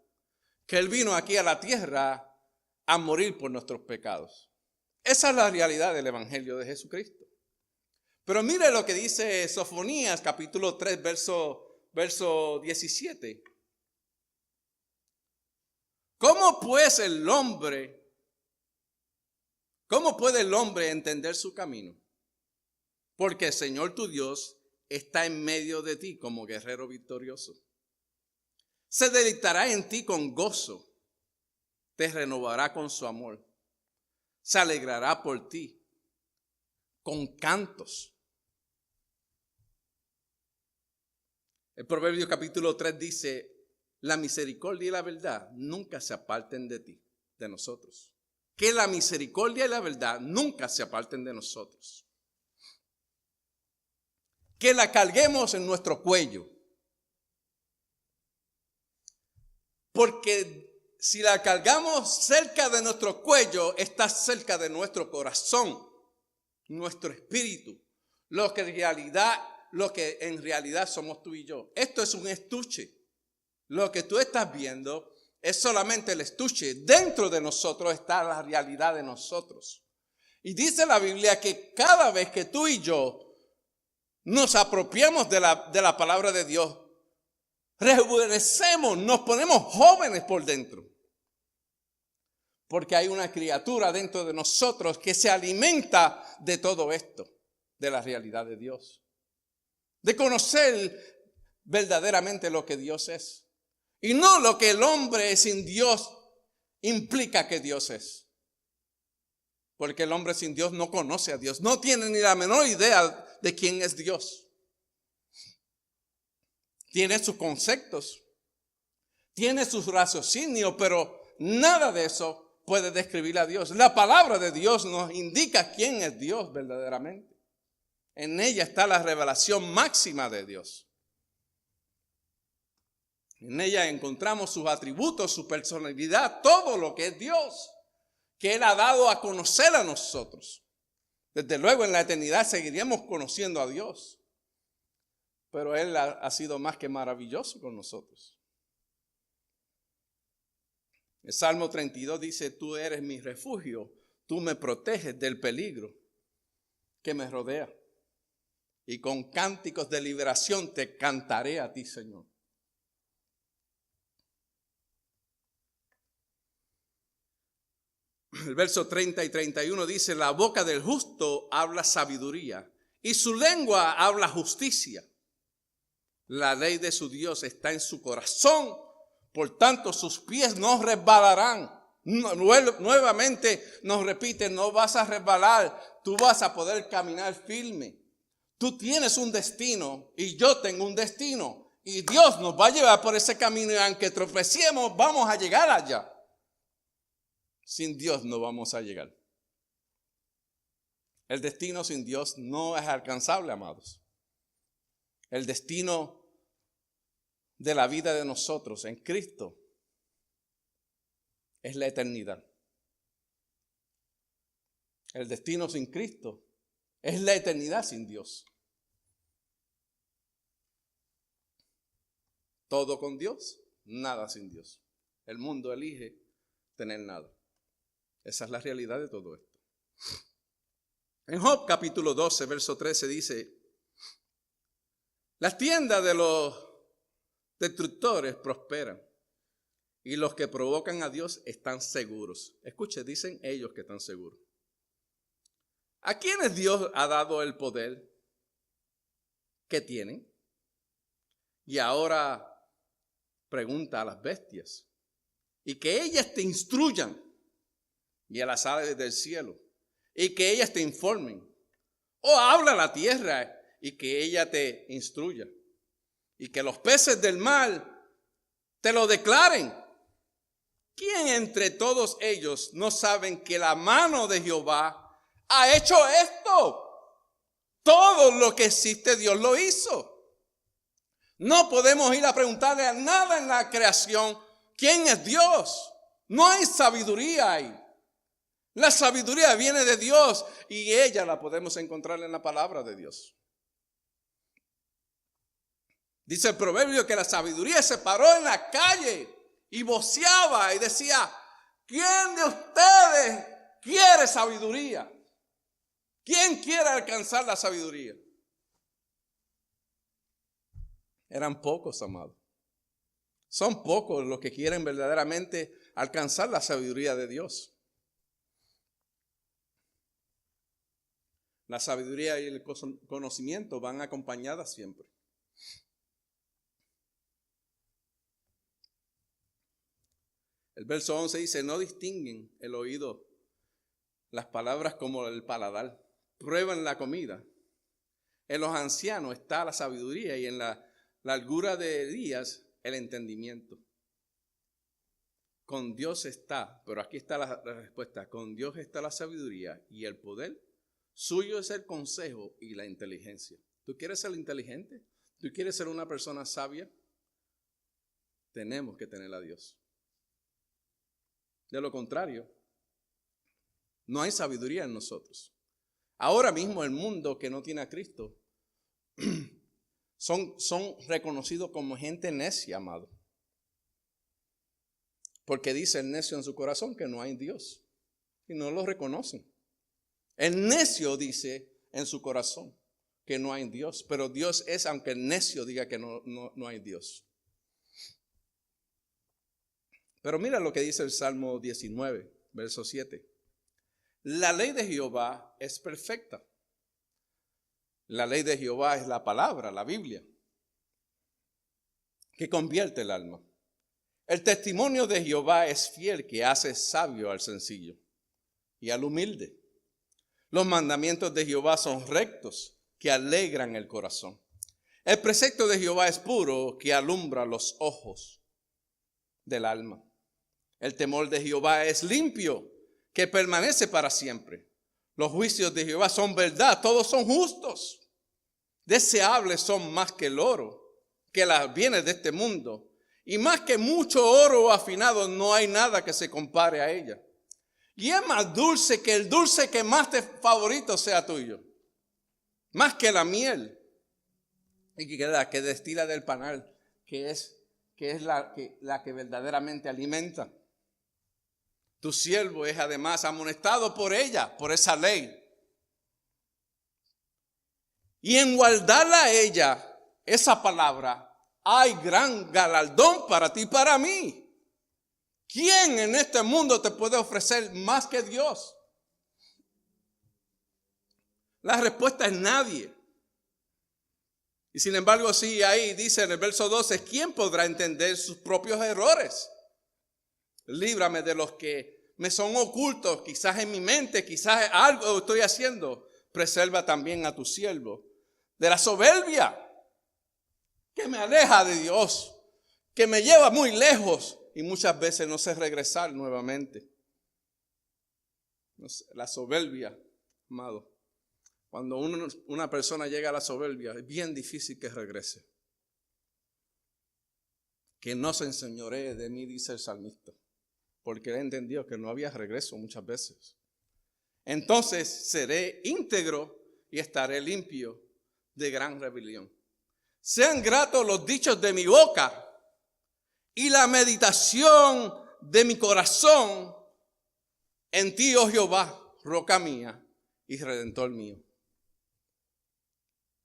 Que Él vino aquí a la tierra a morir por nuestros pecados. Esa es la realidad del Evangelio de Jesucristo. Pero mire lo que dice Sofonías capítulo 3 verso 17. ¿Cómo puede el hombre entender su camino? Porque el Señor tu Dios está en medio de ti como guerrero victorioso. Se deleitará en ti con gozo, te renovará con su amor, se alegrará por ti con cantos. El Proverbio capítulo 3 dice: la misericordia y la verdad nunca se aparten de ti, de nosotros. Que la misericordia y la verdad nunca se aparten de nosotros. Que la carguemos en nuestro cuello. Porque si la cargamos cerca de nuestro cuello, está cerca de nuestro corazón, nuestro espíritu, lo que en realidad somos tú y yo. Esto es un estuche. Lo que tú estás viendo es solamente el estuche. Dentro de nosotros está la realidad de nosotros. Y dice la Biblia que cada vez que tú y yo nos apropiamos de la palabra de Dios, rejuvenecemos, nos ponemos jóvenes por dentro. Porque hay una criatura dentro de nosotros que se alimenta de todo esto, de la realidad de Dios. De conocer verdaderamente lo que Dios es. Y no lo que el hombre sin Dios implica que Dios es. Porque el hombre sin Dios no conoce a Dios. No tiene ni la menor idea de quién es Dios. Tiene sus conceptos. Tiene sus raciocinios, pero nada de eso puede describir a Dios. La palabra de Dios nos indica quién es Dios verdaderamente. En ella está la revelación máxima de Dios. En ella encontramos sus atributos, su personalidad, todo lo que es Dios, que Él ha dado a conocer a nosotros. Desde luego en la eternidad seguiremos conociendo a Dios, pero Él ha sido más que maravilloso con nosotros. El Salmo 32 dice, tú eres mi refugio, tú me proteges del peligro que me rodea. Y con cánticos de liberación te cantaré a ti, Señor. El verso 30 y 31 dice, la boca del justo habla sabiduría y su lengua habla justicia. La ley de su Dios está en su corazón, por tanto sus pies no resbalarán. Nuevamente nos repite, no vas a resbalar, tú vas a poder caminar firme. Tú tienes un destino y yo tengo un destino y Dios nos va a llevar por ese camino y aunque tropecemos vamos a llegar allá. Sin Dios no vamos a llegar. El destino sin Dios no es alcanzable, amados. El destino de la vida de nosotros en Cristo es la eternidad. El destino sin Cristo es la eternidad sin Dios. Todo con Dios, nada sin Dios. El mundo elige tener nada. Esa es la realidad de todo esto. En Job capítulo 12, verso 13 dice, las tiendas de los destructores prosperan y los que provocan a Dios están seguros. Escuche, dicen ellos que están seguros. ¿A quiénes Dios ha dado el poder que tienen? Y ahora pregunta a las bestias y que ellas te instruyan y a las aves del cielo y que ellas te informen. O habla a la tierra y que ella te instruya y que los peces del mar te lo declaren. ¿Quién entre todos ellos no saben que la mano de Jehová ha hecho esto? Todo lo que existe Dios lo hizo. No podemos ir a preguntarle a nada en la creación quién es Dios. No hay sabiduría ahí. La sabiduría viene de Dios y ella la podemos encontrar en la palabra de Dios. Dice el proverbio que la sabiduría se paró en la calle y voceaba y decía, ¿quién de ustedes quiere sabiduría? ¿Quién quiere alcanzar la sabiduría? Eran pocos, amados. Son pocos los que quieren verdaderamente alcanzar la sabiduría de Dios. La sabiduría y el conocimiento van acompañadas siempre. El verso 11 dice, no distinguen el oído las palabras como el paladar. Prueban la comida. En los ancianos está la sabiduría y en la largura de días el entendimiento. Con Dios está, pero aquí está la respuesta, con Dios está la sabiduría y el poder. Suyo es el consejo y la inteligencia. ¿Tú quieres ser inteligente? ¿Tú quieres ser una persona sabia? Tenemos que tener a Dios. De lo contrario, no hay sabiduría en nosotros. Ahora mismo el mundo que no tiene a Cristo son reconocidos como gente necia, amado. Porque dice el necio en su corazón que no hay Dios. Y no lo reconocen. El necio dice en su corazón que no hay Dios. Pero Dios es, aunque el necio diga que no hay Dios. Pero mira lo que dice el Salmo 19, verso 7. La ley de Jehová es perfecta. La ley de Jehová es la palabra, la Biblia, que convierte el alma. El testimonio de Jehová es fiel, que hace sabio al sencillo y al humilde. Los mandamientos de Jehová son rectos, que alegran el corazón. El precepto de Jehová es puro, que alumbra los ojos del alma. El temor de Jehová es limpio, que permanece para siempre. Los juicios de Jehová son verdad, todos son justos. Deseables son más que el oro, que las bienes de este mundo. Y más que mucho oro afinado, no hay nada que se compare a ella. Y es más dulce que el dulce que más te favorito sea tuyo. Más que la miel. Y que destila del panal, que es la que verdaderamente alimenta. Tu siervo es además amonestado por ella, por esa ley. Y en guardarla a ella, esa palabra, hay gran galardón para ti y para mí. ¿Quién en este mundo te puede ofrecer más que Dios? La respuesta es nadie. Y sin embargo, sí, ahí dice en el verso 12, ¿quién podrá entender sus propios errores? Líbrame de los que me son ocultos, quizás en mi mente, quizás algo estoy haciendo. Preserva también a tu siervo de la soberbia que me aleja de Dios, que me lleva muy lejos y muchas veces no sé regresar nuevamente. La soberbia, amado. Cuando una persona llega a la soberbia, es bien difícil que regrese. Que no se enseñoree de mí, dice el salmista, porque él entendió que no había regreso muchas veces. Entonces seré íntegro y estaré limpio de gran rebelión. Sean gratos los dichos de mi boca y la meditación de mi corazón en ti, oh Jehová, roca mía y redentor mío.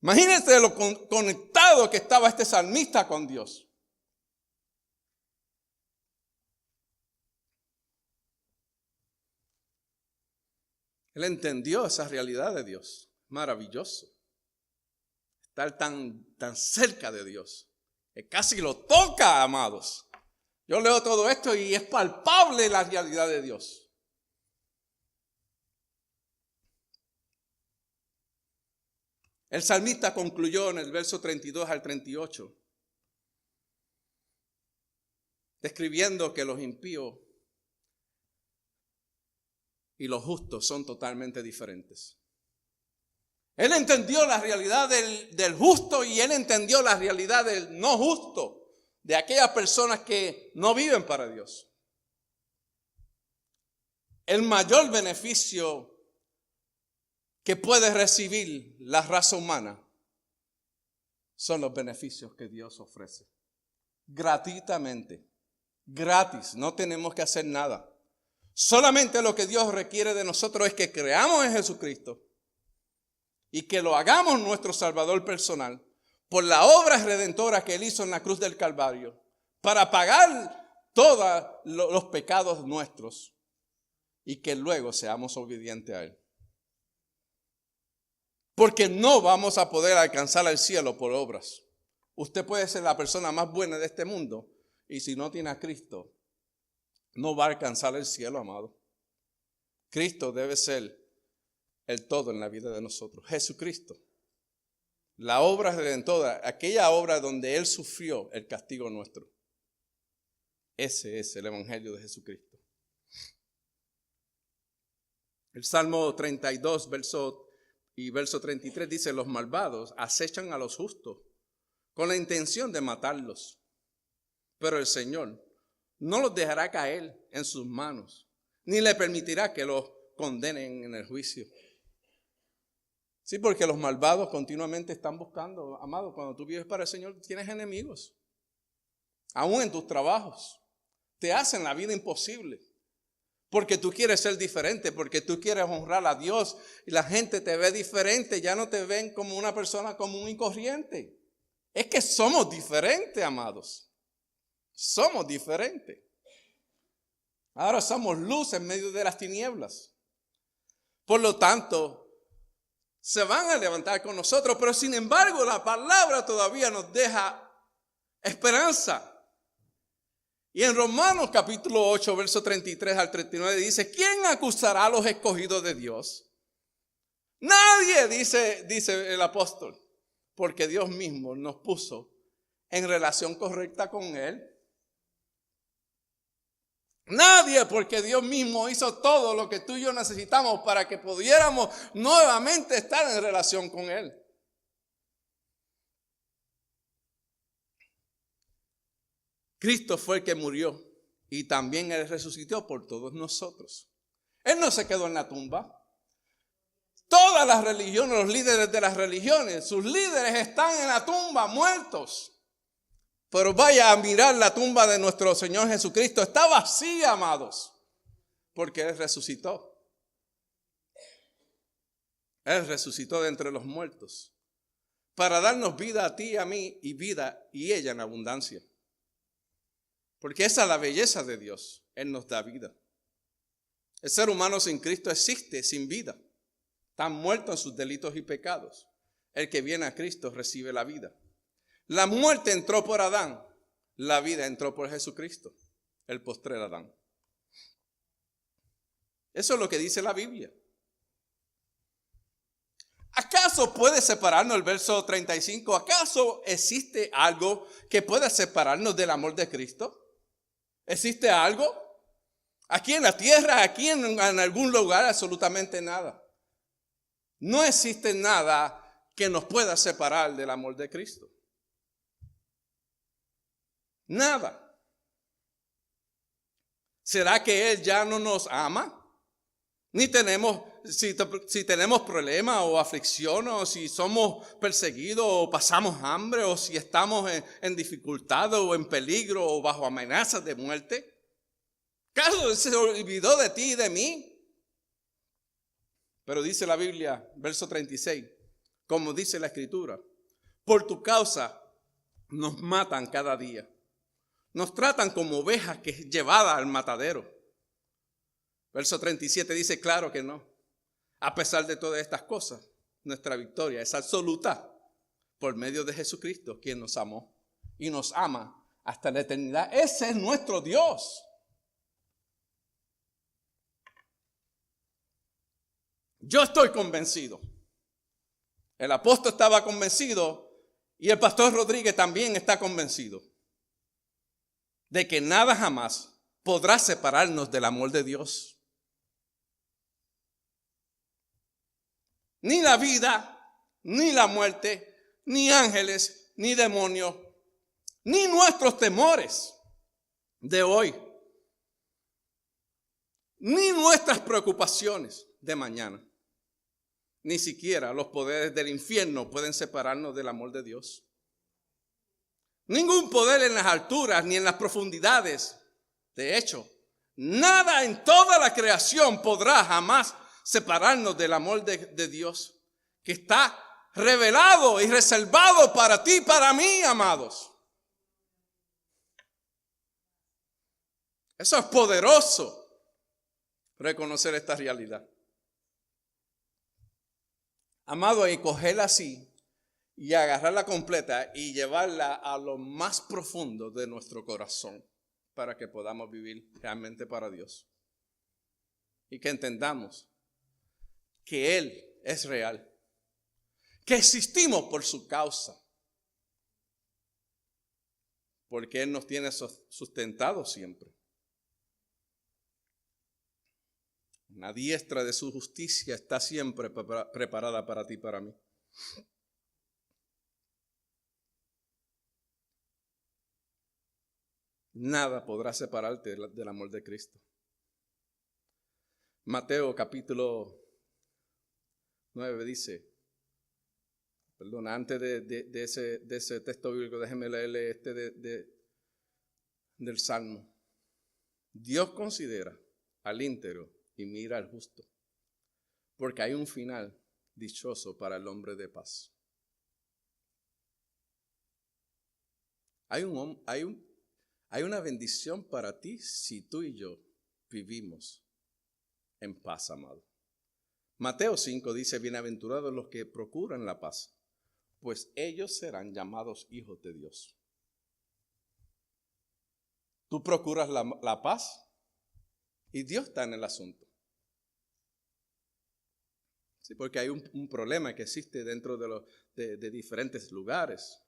Imagínense lo conectado que estaba este salmista con Dios. Él entendió esa realidad de Dios. Maravilloso. Estar tan cerca de Dios. Que casi lo toca, amados. Yo leo todo esto y es palpable la realidad de Dios. El salmista concluyó en el verso 32 al 38, describiendo que los impíos y los justos son totalmente diferentes. Él entendió la realidad del justo y él entendió la realidad del no justo, de aquellas personas que no viven para Dios. El mayor beneficio que puede recibir la raza humana son los beneficios que Dios ofrece. Gratuitamente, gratis, no tenemos que hacer nada. Solamente lo que Dios requiere de nosotros es que creamos en Jesucristo y que lo hagamos nuestro Salvador personal por la obra redentora que Él hizo en la cruz del Calvario para pagar todos los pecados nuestros y que luego seamos obedientes a Él. Porque no vamos a poder alcanzar el cielo por obras. Usted puede ser la persona más buena de este mundo y si no tiene a Cristo, no va a alcanzar el cielo, amado. Cristo debe ser el todo en la vida de nosotros. Jesucristo. La obra redentora, aquella obra donde Él sufrió el castigo nuestro. Ese es el evangelio de Jesucristo. El Salmo 32, verso 33 dice, los malvados acechan a los justos con la intención de matarlos. Pero el Señor no los dejará caer en sus manos, ni le permitirá que los condenen en el juicio. Sí, porque los malvados continuamente están buscando, amado, cuando tú vives para el Señor tienes enemigos, aún en tus trabajos. te hacen la vida imposible. Porque tú quieres ser diferente, porque tú quieres honrar a Dios y la gente te ve diferente, ya no te ven como una persona común y corriente. Es que somos diferentes, amados. Somos diferentes. Ahora somos luz en medio de las tinieblas. Por lo tanto, se van a levantar con nosotros, pero sin embargo la palabra todavía nos deja esperanza. Y en Romanos capítulo 8, verso 33 al 39 dice, ¿quién acusará a los escogidos de Dios? Nadie, dice el apóstol, porque Dios mismo nos puso en relación correcta con Él. Nadie, porque Dios mismo hizo todo lo que tú y yo necesitamos para que pudiéramos nuevamente estar en relación con Él. Cristo fue el que murió y también Él resucitó por todos nosotros. Él no se quedó en la tumba. Todas las religiones, los líderes de las religiones, sus líderes están en la tumba muertos. Pero vaya a mirar la tumba de nuestro Señor Jesucristo. Está vacía, amados, porque Él resucitó. Él resucitó de entre los muertos para darnos vida a ti y a mí y vida y ella en abundancia. Porque esa es la belleza de Dios. Él nos da vida. El ser humano sin Cristo existe sin vida. Está muerto en sus delitos y pecados. El que viene a Cristo recibe la vida. La muerte entró por Adán. La vida entró por Jesucristo, el postrer Adán. Eso es lo que dice la Biblia. ¿Acaso puede separarnos el verso 35? ¿Acaso existe algo que pueda separarnos del amor de Cristo? ¿Existe algo? Aquí en la tierra, aquí en algún lugar, absolutamente nada. No existe nada que nos pueda separar del amor de Cristo. Nada. ¿Será que Él ya no nos ama? Ni tenemos, si tenemos problemas o aflicción, o si somos perseguidos o pasamos hambre, o si estamos en dificultad o en peligro o bajo amenazas de muerte. ¿Acaso se olvidó de ti y de mí? Pero dice la Biblia, verso 36, como dice la Escritura, por tu causa nos matan cada día. Nos tratan como ovejas que es llevada al matadero. Verso 37 dice, claro que no. A pesar de todas estas cosas, nuestra victoria es absoluta por medio de Jesucristo, quien nos amó y nos ama hasta la eternidad. Ese es nuestro Dios. Yo estoy convencido. El apóstol estaba convencido y el pastor Rodríguez también está convencido de que nada jamás podrá separarnos del amor de Dios. Ni la vida, ni la muerte, ni ángeles, ni demonios, ni nuestros temores de hoy, ni nuestras preocupaciones de mañana, ni siquiera los poderes del infierno pueden separarnos del amor de Dios. Ningún poder en las alturas ni en las profundidades. De hecho, nada en toda la creación podrá jamás separarnos del amor de Dios, que está revelado y reservado para ti y para mí, amados. Eso es poderoso, reconocer esta realidad. Amado, y cogerla así y agarrarla completa y llevarla a lo más profundo de nuestro corazón para que podamos vivir realmente para Dios. Y que entendamos que Él es real, que existimos por su causa, porque Él nos tiene sustentado siempre. La diestra de su justicia está siempre preparada para ti y para mí. Nada podrá separarte del amor de Cristo. Mateo capítulo 9 dice, antes de ese texto bíblico, déjenme leerle del Salmo. Dios considera al íntegro y mira al justo, porque hay un final dichoso para el hombre de paz. Hay una bendición para ti si tú y yo vivimos en paz, amado. Mateo 5 dice, bienaventurados los que procuran la paz, pues ellos serán llamados hijos de Dios. Tú procuras la paz y Dios está en el asunto. Sí, porque hay un problema que existe dentro de diferentes lugares.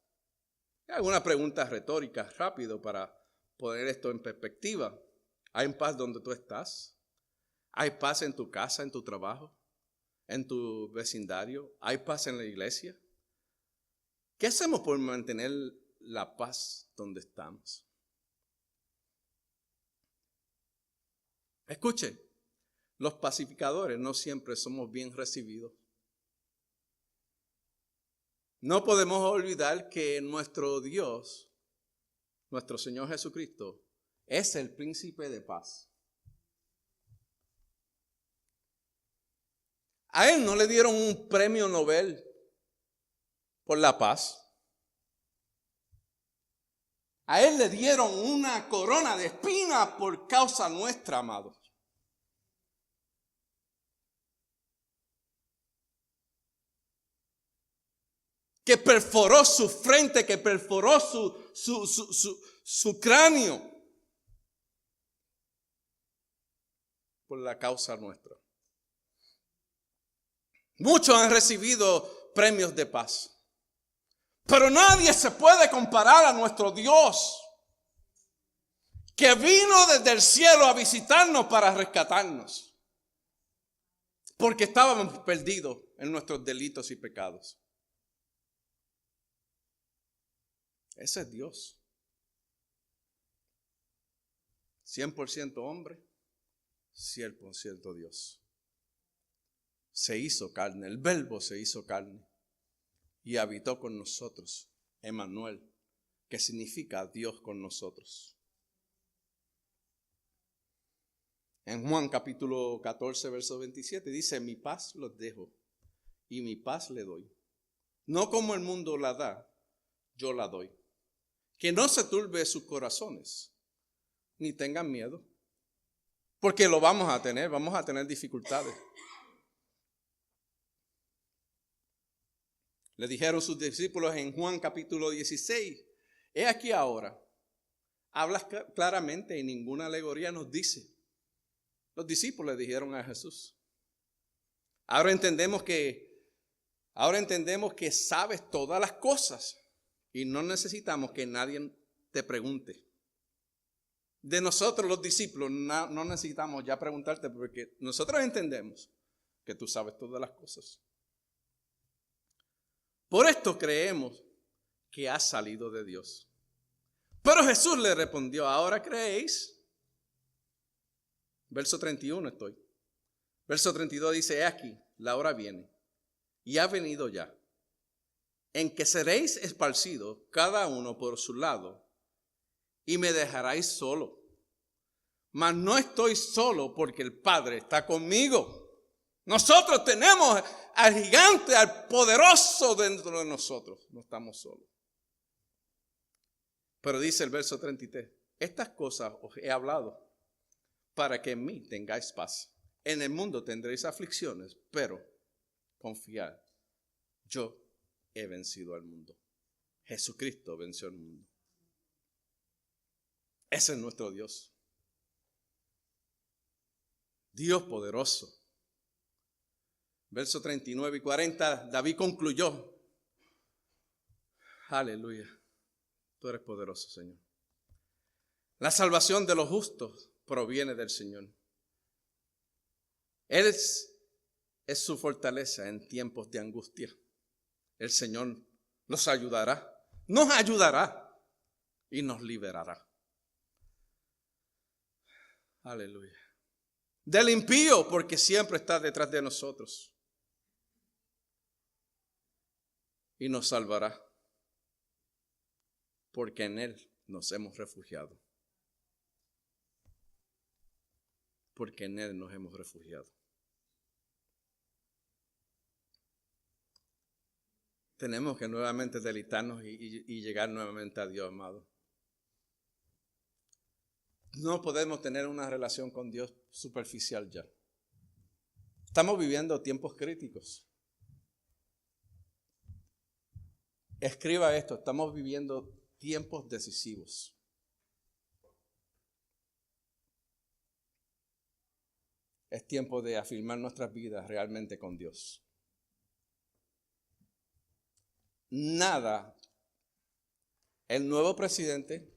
Hay alguna pregunta retórica rápido para poner esto en perspectiva. ¿Hay paz donde tú estás? ¿Hay paz en tu casa, en tu trabajo, en tu vecindario? ¿Hay paz en la iglesia? ¿Qué hacemos por mantener la paz donde estamos? Escuche, los pacificadores no siempre somos bien recibidos. No podemos olvidar que nuestro Dios, nuestro Señor Jesucristo, es el príncipe de paz. A Él no le dieron un premio Nobel por la paz. A Él le dieron una corona de espinas por causa nuestra, amados. Que perforó su frente, que perforó su cráneo por la causa nuestra. Muchos han recibido premios de paz. Pero nadie se puede comparar a nuestro Dios, que vino desde el cielo a visitarnos para rescatarnos, porque estábamos perdidos en nuestros delitos y pecados. Ese es Dios. 100% hombre, 100% Dios. Se hizo carne, el Verbo se hizo carne. Y habitó con nosotros, Emmanuel, que significa Dios con nosotros. En Juan capítulo 14, verso 27 dice, mi paz los dejo y mi paz le doy. No como el mundo la da, yo la doy. Que no se turbe sus corazones, ni tengan miedo. Porque lo vamos a tener dificultades. Le dijeron sus discípulos en Juan capítulo 16, he aquí ahora, hablas claramente y ninguna alegoría nos dice. Los discípulos le dijeron a Jesús. Ahora entendemos que sabes todas las cosas y no necesitamos que nadie te pregunte. De nosotros los discípulos no necesitamos ya preguntarte porque nosotros entendemos que tú sabes todas las cosas. Por esto creemos que has salido de Dios. Pero Jesús le respondió, ¿ahora creéis? Verso 31 estoy. Verso 32 dice, he aquí, la hora viene, y ha venido ya, en que seréis esparcidos cada uno por su lado, y me dejaréis solo. Mas no estoy solo porque el Padre está conmigo. Nosotros tenemos al gigante, al poderoso dentro de nosotros. No estamos solos. Pero dice el verso 33, estas cosas os he hablado para que en mí tengáis paz. En el mundo tendréis aflicciones, pero confiad, yo he vencido al mundo. Jesucristo venció al mundo. Ese es nuestro Dios. Dios poderoso. Verso 39 y 40, David concluyó. Aleluya. Tú eres poderoso, Señor. La salvación de los justos proviene del Señor. Él es su fortaleza en tiempos de angustia. El Señor nos ayudará y nos liberará. Aleluya. Del impío, porque siempre está detrás de nosotros. Y nos salvará, porque en Él nos hemos refugiado. porque en Él nos hemos refugiado. Tenemos que nuevamente deleitarnos y llegar nuevamente a Dios, amado. No podemos tener una relación con Dios superficial ya. Estamos viviendo tiempos críticos. Escriba esto, estamos viviendo tiempos decisivos. Es tiempo de afirmar nuestras vidas realmente con Dios. Nada, el nuevo presidente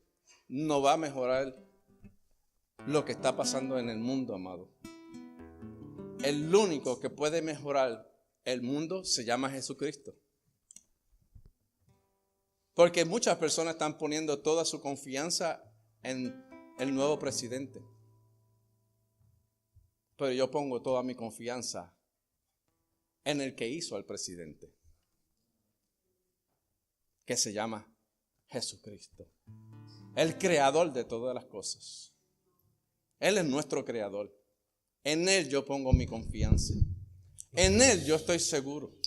no va a mejorar lo que está pasando en el mundo, amado. El único que puede mejorar el mundo se llama Jesucristo. Porque muchas personas están poniendo toda su confianza en el nuevo presidente. Pero yo pongo toda mi confianza en el que hizo al presidente, que se llama Jesucristo, el creador de todas las cosas. Él es nuestro creador. En Él yo pongo mi confianza. En Él yo estoy seguro.